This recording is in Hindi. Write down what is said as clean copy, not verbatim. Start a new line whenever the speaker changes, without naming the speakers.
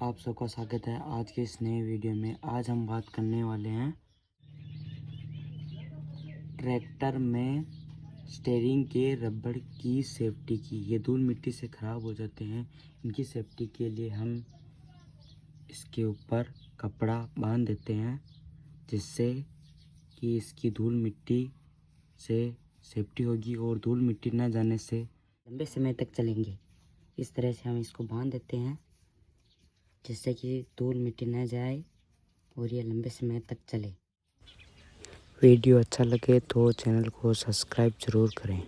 आप सबका स्वागत है आज के इस नए वीडियो में। आज हम बात करने वाले हैं ट्रैक्टर में स्टीयरिंग के रबड़ की सेफ्टी की। ये धूल मिट्टी से ख़राब हो जाते हैं, इनकी सेफ्टी के लिए हम इसके ऊपर कपड़ा बांध देते हैं जिससे कि इसकी धूल मिट्टी से सेफ्टी होगी और धूल मिट्टी न जाने से लंबे समय तक चलेंगे। इस तरह से हम इसको बांध देते हैं जिससे कि धूल मिट्टी न जाए और ये लंबे समय तक चले। वीडियो अच्छा लगे तो चैनल को सब्सक्राइब ज़रूर करें।